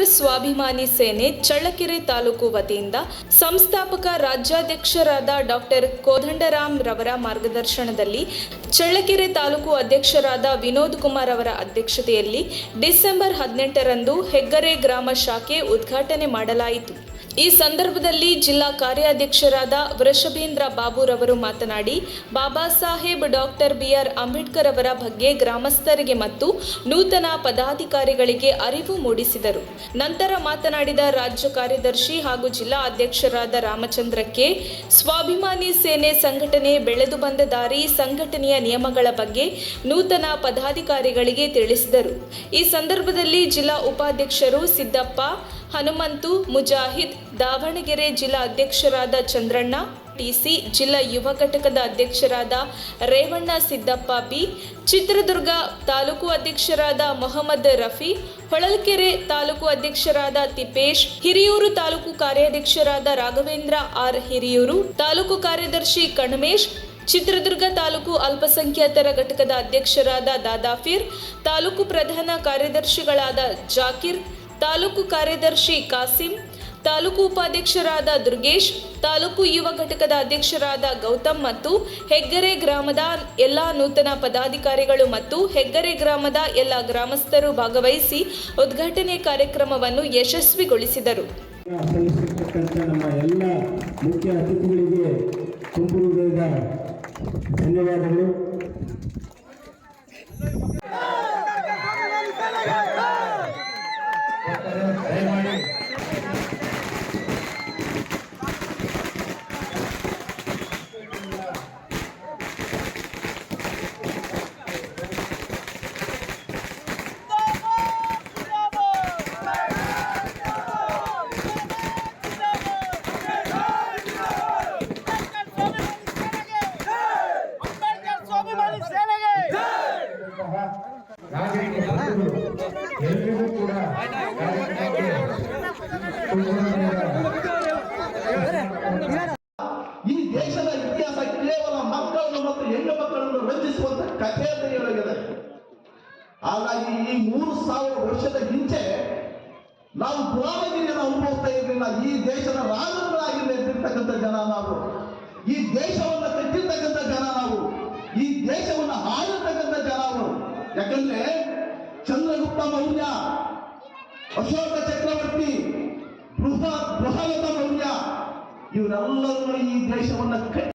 Doctor ಸ್ವಾಭಿಮಾನಿ ಸೇನೆ ಚಳ್ಳಕೆರೆ ತಾಲೂಕು ವತಿಯಿಂದ ಸಂಸ್ಥಾಪಕ ರಾಜ್ಯಾಧ್ಯಕ್ಷರಾದ ಡಾಕ್ಟರ್ ಕೋದಂಡರಾಮ್ ರವರ ಮಾರ್ಗದರ್ಶನದಲ್ಲಿ ಚಳ್ಳಕೆರೆ ತಾಲೂಕು ಅಧ್ಯಕ್ಷರಾದ ವಿನೋದ್ ಕುಮಾರ್ ಅವರ ಅಧ್ಯಕ್ಷತೆಯಲ್ಲಿ ಡಿಸೆಂಬರ್ 18ರಂದು ಹೆಗ್ಗರೆ ಗ್ರಾಮ ಶಾಖೆ ಉದ್ಘಾಟನೆ ಮಾಡಲಾಯಿತು. ಈ ಸಂದರ್ಭದಲ್ಲಿ ಜಿಲ್ಲಾ ಕಾರ್ಯಾಧ್ಯಕ್ಷರಾದ ವೃಷಭೇಂದ್ರ ಬಾಬುರವರು ಮಾತನಾಡಿ, ಬಾಬಾ ಸಾಹೇಬ್ ಡಾಕ್ಟರ್ BR ಅಂಬೇಡ್ಕರ್ ಅವರ ಬಗ್ಗೆ ಗ್ರಾಮಸ್ಥರಿಗೆ ಮತ್ತು ನೂತನ ಪದಾಧಿಕಾರಿಗಳಿಗೆ ಅರಿವು ಮೂಡಿಸಿದರು. ನಂತರ ಮಾತನಾಡಿದ ರಾಜ್ಯ ಕಾರ್ಯದರ್ಶಿ ಹಾಗೂ ಜಿಲ್ಲಾ ಅಧ್ಯಕ್ಷರಾದ ರಾಮಚಂದ್ರಕ್ಕೆ ಸ್ವಾಭಿಮಾನಿ ಸೇನೆ ಸಂಘಟನೆ ಬೆಳೆದು ಬಂದ ದಾರಿ, ಸಂಘಟನೆಯ ನಿಯಮಗಳ ಬಗ್ಗೆ ನೂತನ ಪದಾಧಿಕಾರಿಗಳಿಗೆ ತಿಳಿಸಿದರು. ಈ ಸಂದರ್ಭದಲ್ಲಿ ಜಿಲ್ಲಾ ಉಪಾಧ್ಯಕ್ಷರು ಸಿದ್ದಪ್ಪ, ಹನುಮಂತು, ಮುಜಾಹಿದ್, ದಾವಣಗೆರೆ ಜಿಲ್ಲಾ ಅಧ್ಯಕ್ಷರಾದ ಚಂದ್ರಣ್ಣ, TC, ಜಿಲ್ಲಾ ಯುವ ಘಟಕದ ಅಧ್ಯಕ್ಷರಾದ ರೇವಣ್ಣ ಸಿದ್ದಪ್ಪ B, ಚಿತ್ರದುರ್ಗ ತಾಲೂಕು ಅಧ್ಯಕ್ಷರಾದ ಮೊಹಮ್ಮದ್ ರಫಿ, ಹೊಳಲ್ಕೆರೆ ತಾಲೂಕು ಅಧ್ಯಕ್ಷರಾದ ತಿಪ್ಪೇಶ್, ಹಿರಿಯೂರು ತಾಲೂಕು ಕಾರ್ಯಾಧ್ಯಕ್ಷರಾದ ರಾಘವೇಂದ್ರ R ಹಿರಿಯೂರು, ತಾಲೂಕು ಕಾರ್ಯದರ್ಶಿ ಕಣ್ಮೇಶ್, ಚಿತ್ರದುರ್ಗ ತಾಲೂಕು ಅಲ್ಪಸಂಖ್ಯಾತರ ಘಟಕದ ಅಧ್ಯಕ್ಷರಾದ ದಾದಾಫೀರ್, ತಾಲೂಕು ಪ್ರಧಾನ ಕಾರ್ಯದರ್ಶಿಗಳಾದ ಜಾಕಿರ್, ತಾಲೂಕು ಕಾರ್ಯದರ್ಶಿ ಕಾಸಿಂ, ತಾಲೂಕು ಉಪಾಧ್ಯಕ್ಷರಾದ ದುರ್ಗೇಶ್, ತಾಲೂಕು ಯುವ ಘಟಕದ ಅಧ್ಯಕ್ಷರಾದ ಗೌತಮ್ ಮತ್ತು ಹೆಗ್ಗರೆ ಗ್ರಾಮದ ಎಲ್ಲ ನೂತನ ಪದಾಧಿಕಾರಿಗಳು ಮತ್ತು ಹೆಗ್ಗರೆ ಗ್ರಾಮದ ಎಲ್ಲ ಗ್ರಾಮಸ್ಥರು ಭಾಗವಹಿಸಿ ಉದ್ಘಾಟನೆ ಕಾರ್ಯಕ್ರಮವನ್ನು ಯಶಸ್ವಿಗೊಳಿಸಿದರು. ನಮ್ಮ ಎಲ್ಲ ಮುಖ್ಯ ಅತಿಥಿಗಳಿಗೆ ತುಂಬು ಧನ್ಯವಾದಗಳು. ಎಲ್ಲರಿಗೂ ಕೂಡ ಈ ದೇಶದ ಇತಿಹಾಸ ಕೇವಲ ಮಕ್ಕಳನ್ನು ಮತ್ತು ಹೆಣ್ಣು ಮಕ್ಕಳನ್ನು ವಂಚಿಸುವಂತ ಕಥೆ ಅಂತ ಹೇಳಿದೆ. ಹಾಗಾಗಿ ಈ 3000 ವರ್ಷದ ಹಿಂಚೆ ನಾವು ಗುಲಾಮಗಿರಿಯನ್ನು ಅನುಭವಿಸ್ತಾ ಇರಲಿಲ್ಲ. ಈ ದೇಶದ ರಾಜರುಗಳಾಗಿ ನಿಂತಿರ್ತಕ್ಕಂಥ ಜನ ನಾವು, ಈ ದೇಶವನ್ನು ಕಟ್ಟಿರ್ತಕ್ಕಂಥ ಜನ ನಾವು, ಈ ದೇಶವನ್ನು ಆಳಿರ್ತಕ್ಕಂಥ ಜನ ನಾವು. ಯಾಕಂದ್ರೆ ಚಂದ್ರಗುಪ್ತ ಮೌರ್ಯ, ಅಶೋಕ ಚಕ್ರವರ್ತಿ, ಬೃಹತ್ ಮೌರ್ಯ ಇವರೆಲ್ಲರೂ ಈ ದೇಶವನ್ನು